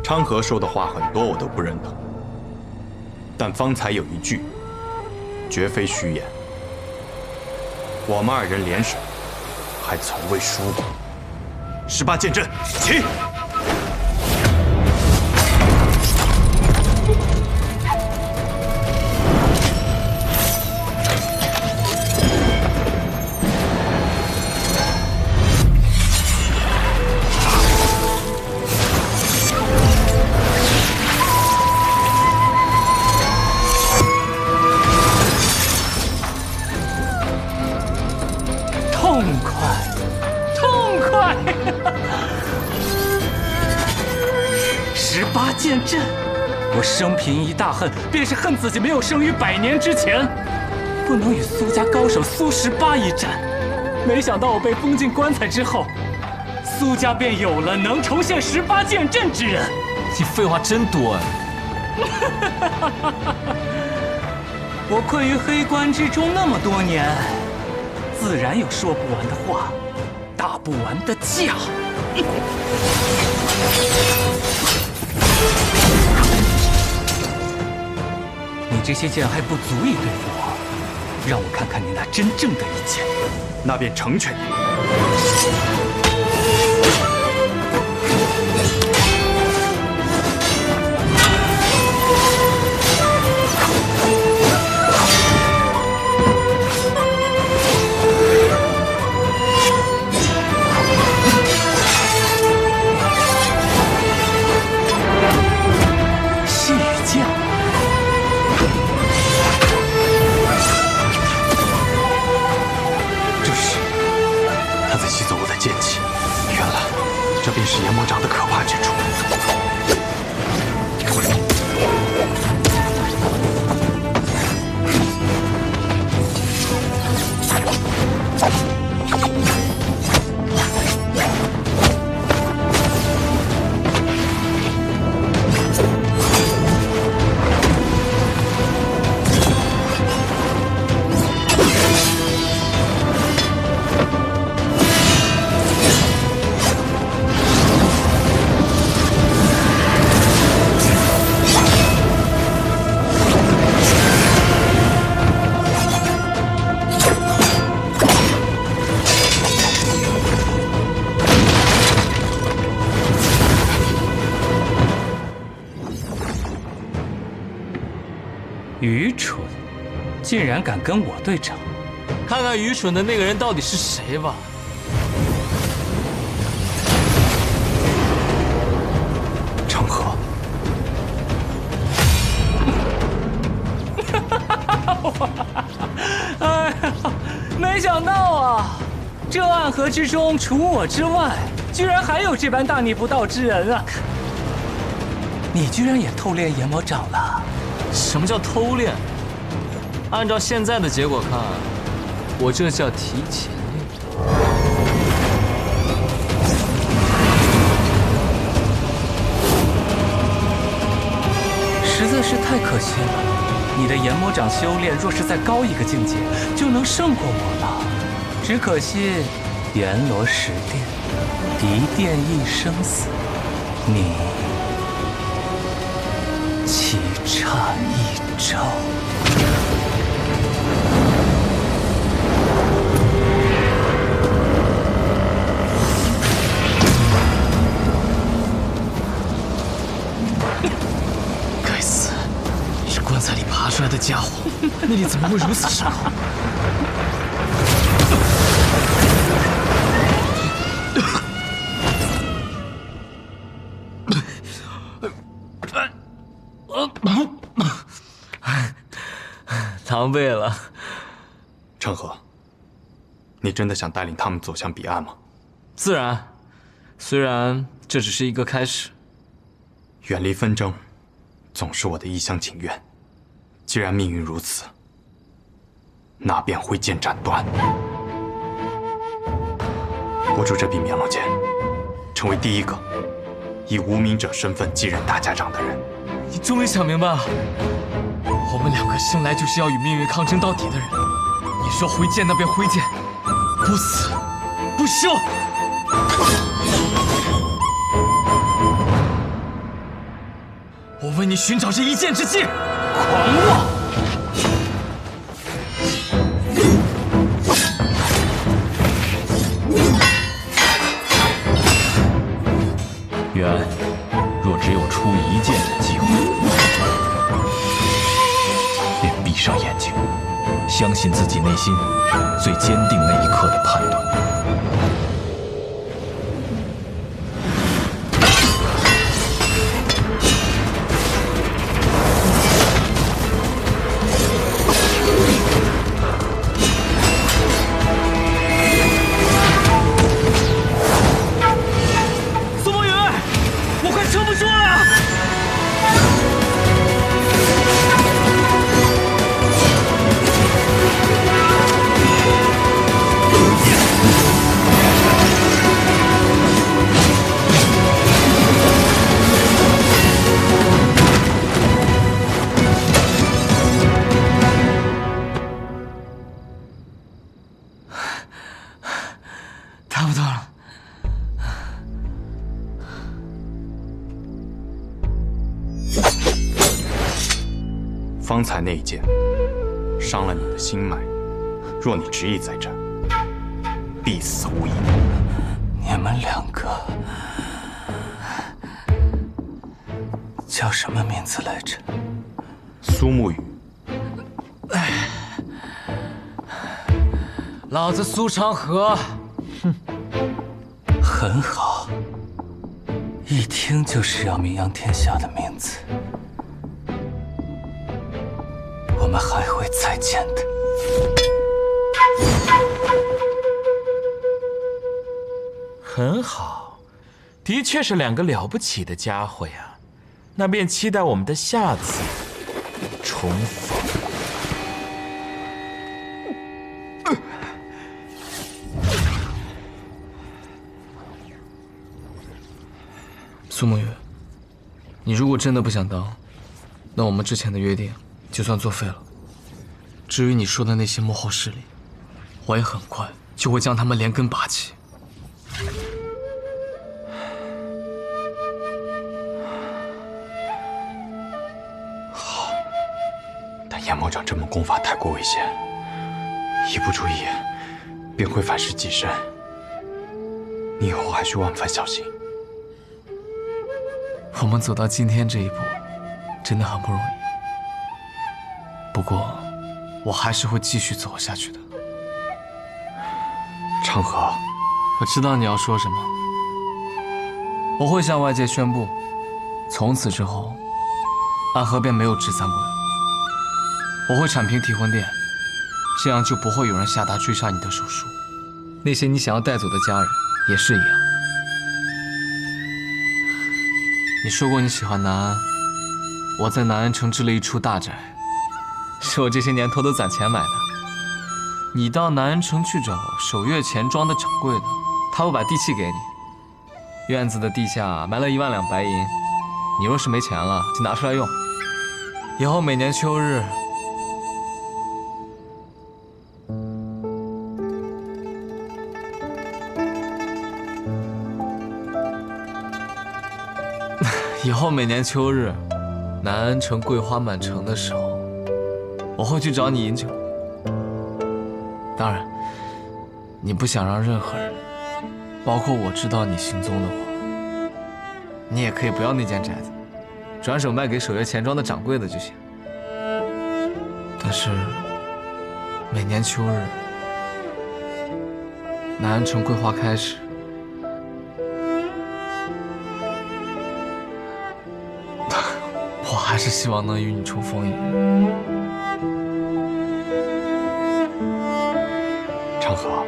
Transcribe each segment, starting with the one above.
昌河说的话很多我都不认同，但方才有一句，绝非虚言。我们二人联手，还从未输过。18剑阵，起！18剑阵，我生平一大恨，便是恨自己没有生于100年之前，不能与苏家高手苏18一战。没想到我被封进棺材之后，苏家便有了能重现18剑阵之人。你废话真多啊！我困于黑关之中那么多年，自然有说不完的话，打不完的架。你这些剑还不足以对付我，让我看看你那真正的一剑。那便成全你。这便是阎魔掌的可怕之处。愚蠢，竟然敢跟我对阵！看看愚蠢的那个人到底是谁吧。成河，哎呀，没想到啊，这暗河之中除我之外，居然还有这般大逆不道之人啊！你居然也偷练阎魔掌了？什么叫偷练？按照现在的结果看，我这叫提前练。实在是太可惜了。你的研魔掌修炼若是再高一个境界，就能胜过我了。只可惜阎罗十殿，敌殿一生死，你棋差一招。该死，是棺材里爬出来的家伙，那里怎么会如此深厚？狼狈了。成河，你真的想带领他们走向彼岸吗？自然，虽然这只是一个开始。远离纷争，总是我的一厢情愿。既然命运如此，那便挥剑斩断。握住这笔棉胧剑，成为第一个以无名者身份继任大家长的人。你终于想明白了，我们两个生来就是要与命运抗争到底的人。你说挥剑，那便挥剑，不死不休。我为你寻找这一剑之计。狂妄！渊，若只有出一剑的机会，便闭上眼睛，相信自己内心最坚定那一刻的判断。差不多了。方才那一剑伤了你的心脉，若你执意在这，必死无疑。你们两个叫什么名字来着？苏沐雨。老子苏长河。很好，一听就是要名扬天下的名字。我们还会再见的。很好，的确是两个了不起的家伙呀。那便期待我们的下次重逢。苏沐雨，你如果真的不想当，那我们之前的约定就算作废了。至于你说的那些幕后势力，我也很快就会将他们连根拔起。好，但炎魔掌这门功法太过危险，一不注意便会反噬己身。你以后还需万分小心。我们走到今天这一步，真的很不容易。不过，我还是会继续走下去的。长河，我知道你要说什么。我会向外界宣布，从此之后，暗河便没有智三鬼。我会铲平提魂殿，这样就不会有人下达追杀你的手术。那些你想要带走的家人也是一样。你说过你喜欢南安，我在南安城置了一处大宅，是我这些年偷偷攒钱买的。你到南安城去找守月钱庄的掌柜的，他会把地契给你。院子的地下埋了1万两白银，你若是没钱了，就拿出来用。以后每年秋日，南安城桂花满城的时候，我会去找你饮酒。当然，你不想让任何人，包括我知道你行踪的话，你也可以不要那间宅子，转手卖给守月钱庄的掌柜的就行。但是，每年秋日，南安城桂花开时，我还是希望能与你重逢一面。长河，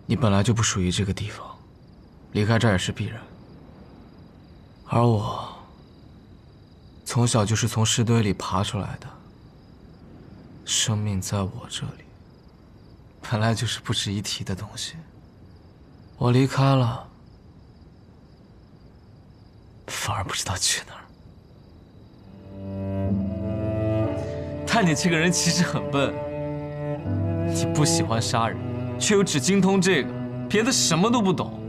你本来就不属于这个地方，离开这儿也是必然。而我，从小就是从尸堆里爬出来的，生命在我这里，本来就是不值一提的东西。我离开了，反而不知道去哪儿。但你这个人其实很笨，你不喜欢杀人，却又只精通这个，别的什么都不懂。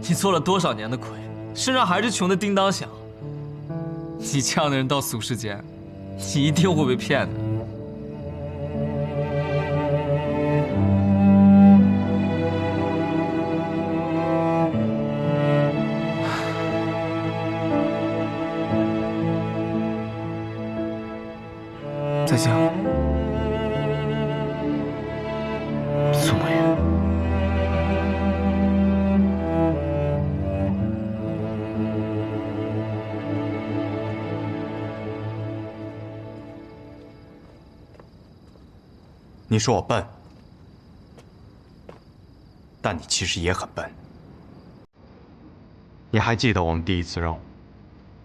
你做了多少年的鬼，身上还是穷得叮当响。你这样的人到俗世间，你一定会被骗的。再见，苏莫言。你说我笨，但你其实也很笨。你还记得我们第一次任务，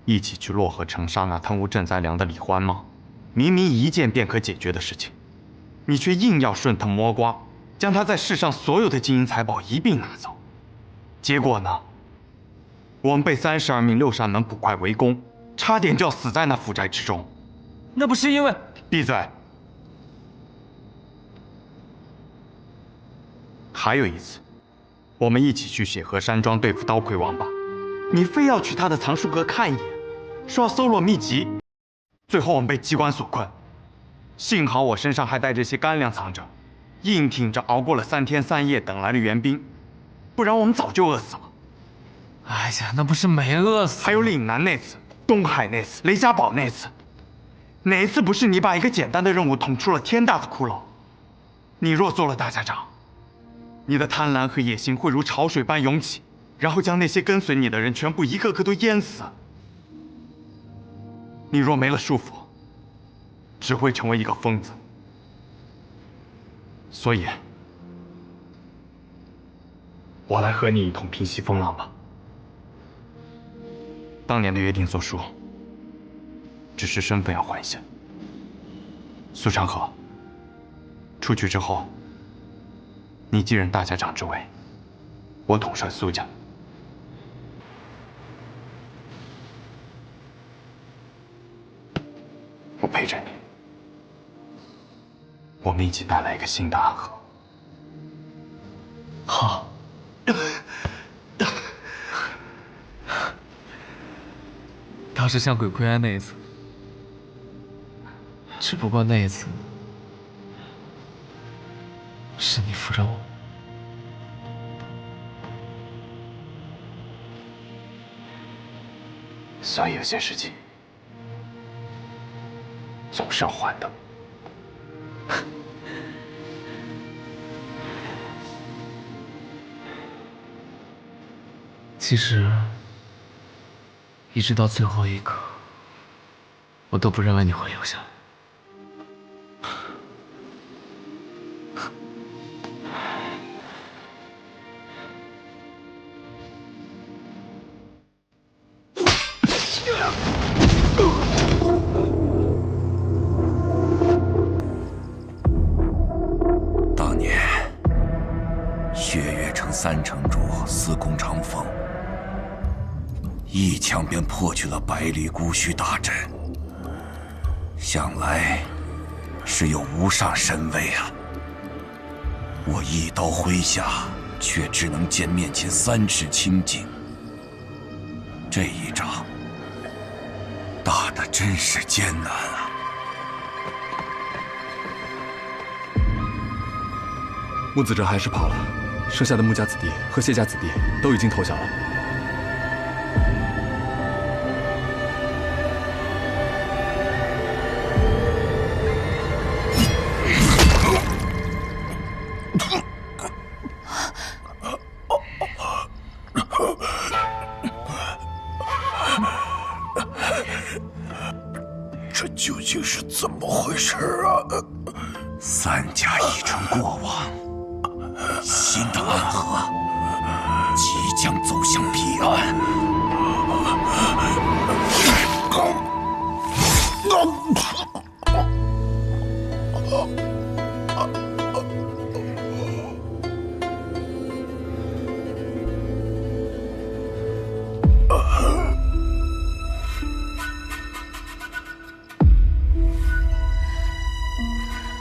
一起去洛河城杀那贪污赈灾粮的李欢吗？明明一件便可解决的事情，你却硬要顺藤摸瓜，将他在世上所有的金银财宝一并拿走。结果呢？我们被32名六扇门捕快围攻，差点就要死在那府寨之中。那不是因为……闭嘴！还有一次，我们一起去血河山庄对付刀魁王霸，你非要去他的藏书阁看一眼，说要搜罗秘籍。最后我们被机关所困，幸好我身上还带着些干粮藏着，硬挺着熬过了3天3夜，等来了援兵，不然我们早就饿死了。哎呀，那不是没饿死。还有岭南那次，东海那次，雷家堡那次，哪一次不是你把一个简单的任务捅出了天大的窟窿？你若做了大家长，你的贪婪和野心会如潮水般涌起，然后将那些跟随你的人全部一个个都淹死。你若没了束缚，只会成为一个疯子。所以，我来和你一同平息风浪吧。当年的约定作书，只是身份要换一下。苏长河，出去之后，你继任大家长之位，我统帅苏家。我陪着你，我们一起带来一个新的安和。好。倒是像鬼窥安那一次，只不过那一次是你扶着我。所以有些事情总是要还的。其实，一直到最后一刻，我都不认为你会留下来。当年，血月城3城主司空长风一枪便破去了百里孤虚大阵，想来是有无上神威啊！我一刀挥下，却只能见面前3尺清净。这一仗打得真是艰难啊！木子哲还是跑了，剩下的穆家子弟和谢家子弟都已经投降了。这究竟是怎么回事啊？3家已成过往，新的暗河即将走向彼岸。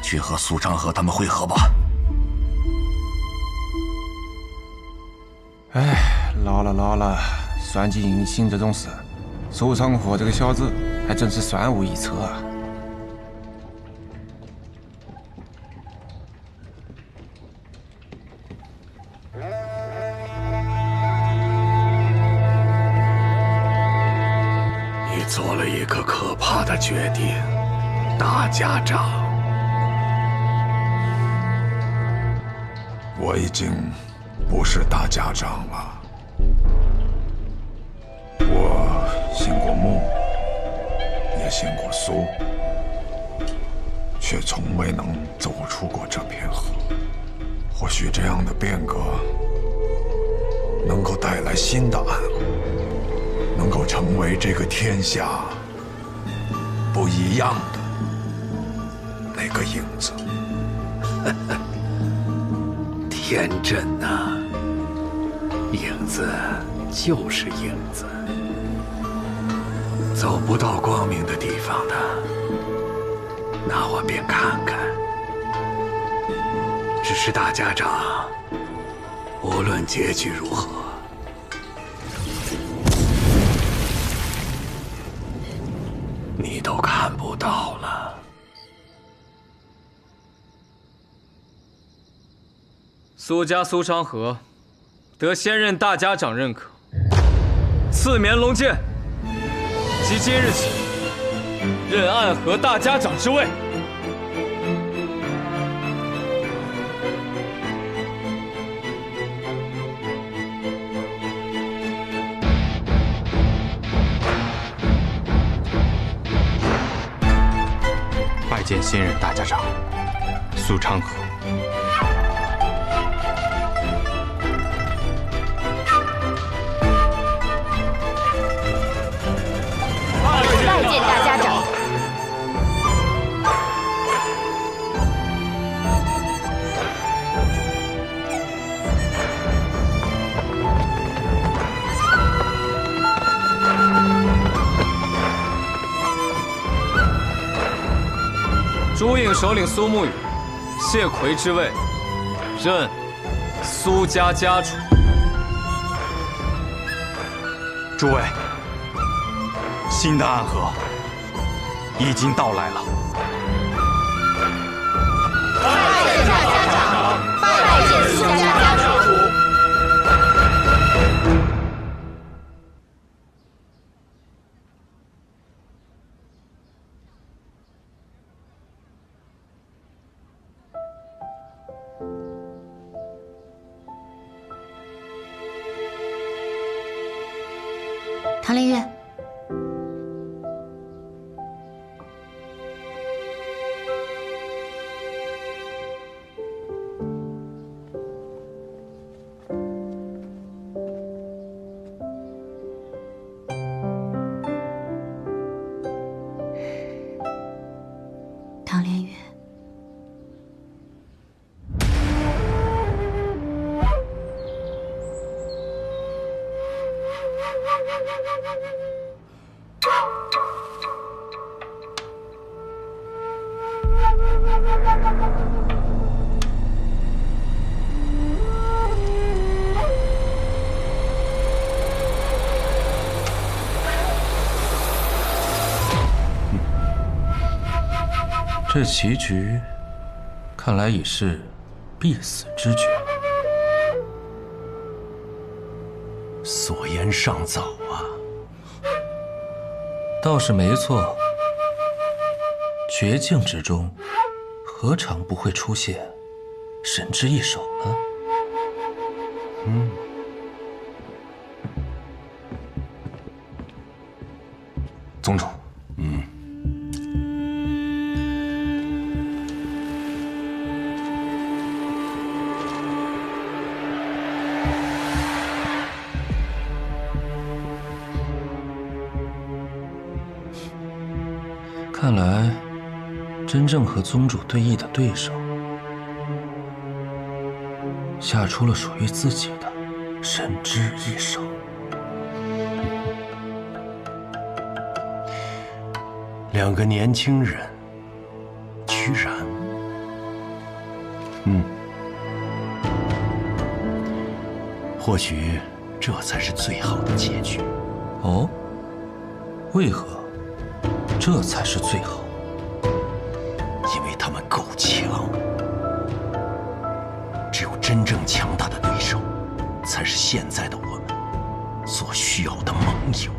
去和苏昌河他们会合吧。哎，老了，算计人心这种事，苏昌河这个小子还真是算无一策啊。你做了一个可怕的决定，大家长。我已经不是大家长了。我信过穆，也信过苏，却从未能走出过这片河。或许这样的变革能够带来新的暗河，能够成为这个天下不一样的那个影子。天真呐，影子就是影子，走不到光明的地方的，那我便看看。只是大家长，无论结局如何，你都看不到了。苏家苏昌河得先任大家长认可，赐冕龙剑，即今日起任暗河大家长之位。拜见新任大家长苏昌河。拜见大家长。朱颖首领苏沐雨，谢奎之位，任苏家家主。诸位，新的暗河已经到来了。拜见大家长，拜见苏家家主。唐林月，这棋局，看来已是必死之决。所言尚早啊。倒是没错，绝境之中，何尝不会出现神之一手呢？宗主，看来，真正和宗主对弈的对手，下出了属于自己的神之一手。两个年轻人，居然，或许这才是最好的结局。哦，为何这才是最好？因为他们够强，只有真正强大的对手，才是现在的我们所需要的盟友。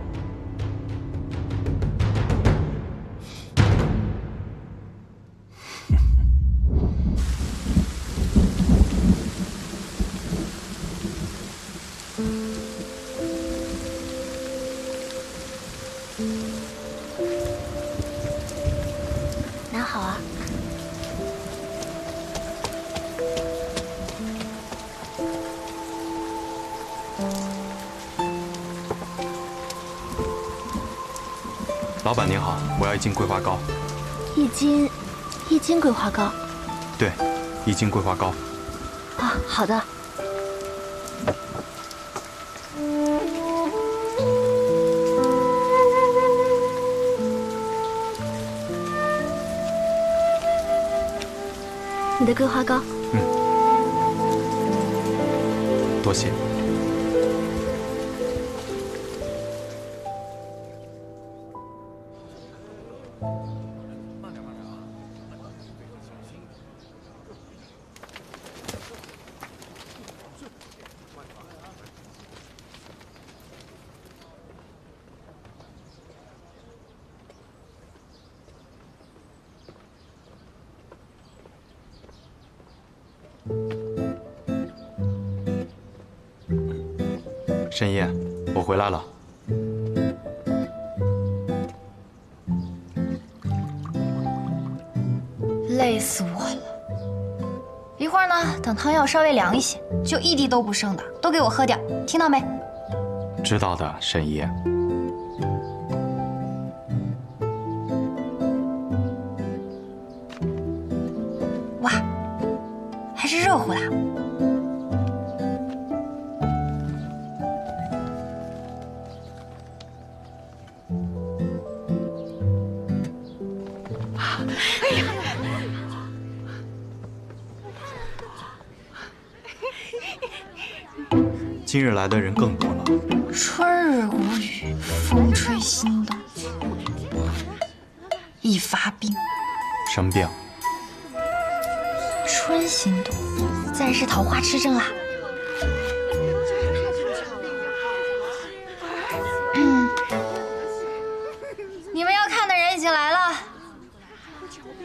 拿好啊！老板您好，我要1斤桂花糕。一斤桂花糕。对，1斤桂花糕。啊，好的。你的桂花糕。多谢。申夜，我回来了。累死我了！一会儿呢，等汤药稍微凉一些，就一滴都不剩的，都给我喝掉，听到没？知道的，申夜。哇，还是热乎的。今日来的人更多了。春日谷雨，风吹心动，一发病。什么病？春心动，自然是桃花痴症啦。你们要看的人已经来了，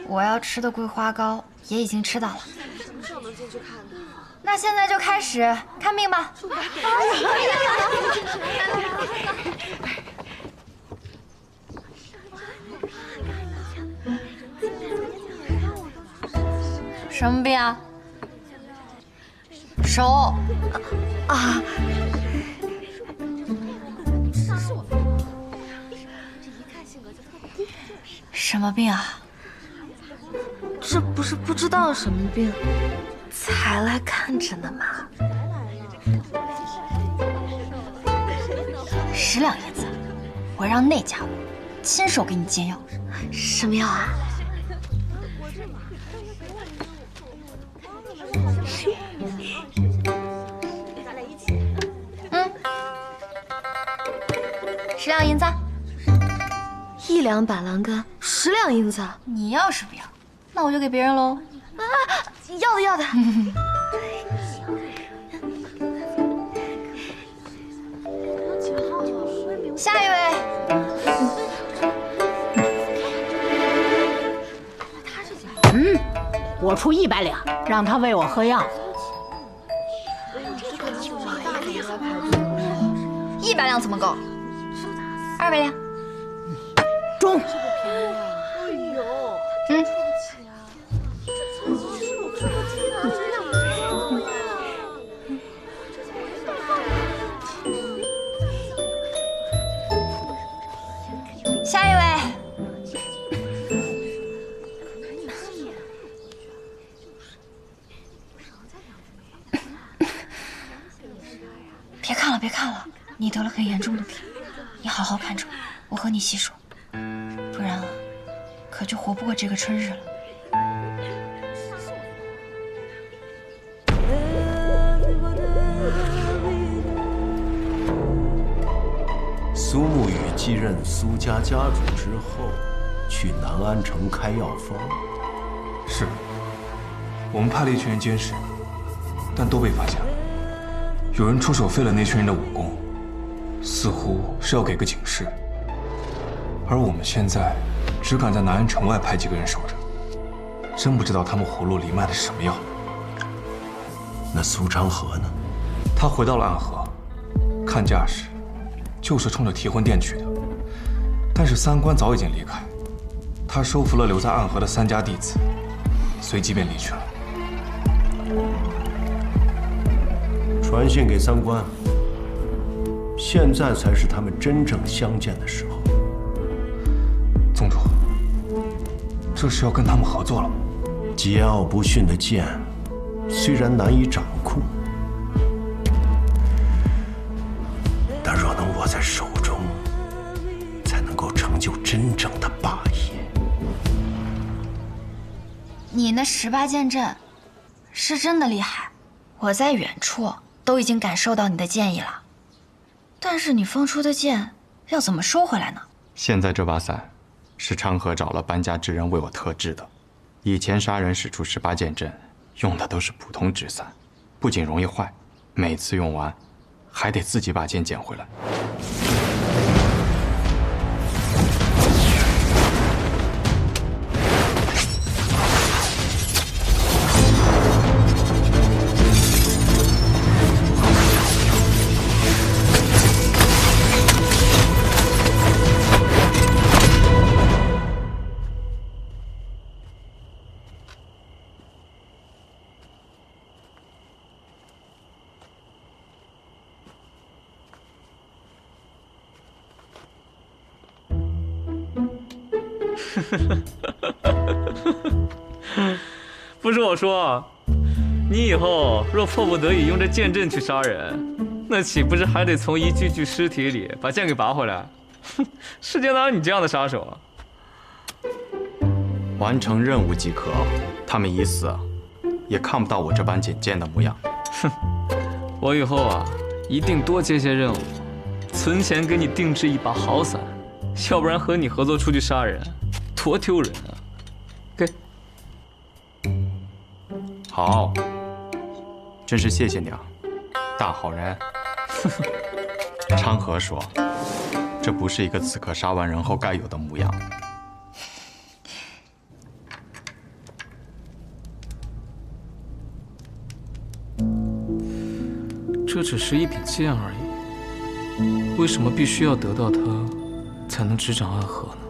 我要吃的桂花糕也已经吃到了。什么时候能进去看呢？那现在就开始看病吧。什么病啊？手啊！什么病啊？这不是不知道什么病，才来看诊的吗？ 10两银子，我让那家伙亲手给你煎药。什么药啊？10两银子。1两板蓝根，10两银子。你要是不要，那我就给别人喽。啊，要的要的。下一位。我出100两，让他喂我喝药。100两怎么够？200两。中。下一位。别看了，别看了，你得了很严重的病，你好好看着我和你细说，不然啊，可就活不过这个春日了。苏沐雨继任苏家家主之后，去南安城开药方。是，我们派了一群人监视，但都被发现了。有人出手废了那群人的武功，似乎是要给个警示。而我们现在只敢在南安城外派几个人守着，真不知道他们葫芦里卖的是什么药。那苏昌河呢？他回到了暗河，看架势就是冲着提魂殿去的。但是三官早已经离开，他收服了留在暗河的3家弟子，随即便离去了。传信给三官，现在才是他们真正相见的时候。宗主，这是要跟他们合作了吗？桀骜不驯的剑，虽然难以掌控，但若能握在手中，才能够成就真正的霸业。你那18剑阵是真的厉害，我在远处都已经感受到你的剑意了。但是你放出的剑要怎么收回来呢？现在这把伞是昌河找了搬家之人为我特制的。以前杀人使出18剑阵，用的都是普通纸伞，不仅容易坏，每次用完还得自己把剑捡回来。不是我说，你以后若迫不得已用这剑阵去杀人，那岂不是还得从一具具尸体里把剑给拔回来？世间哪有你这样的杀手啊！完成任务即可，他们已死，也看不到我这般简剑的模样。哼，我以后啊，一定多接些任务，存钱给你定制一把好伞，要不然和你合作出去杀人，多丢人啊！给。好，真是谢谢你啊，大好人。昌河说，这不是一个刺客杀完人后该有的模样。这只是一柄剑而已，为什么必须要得到它才能执掌暗河呢？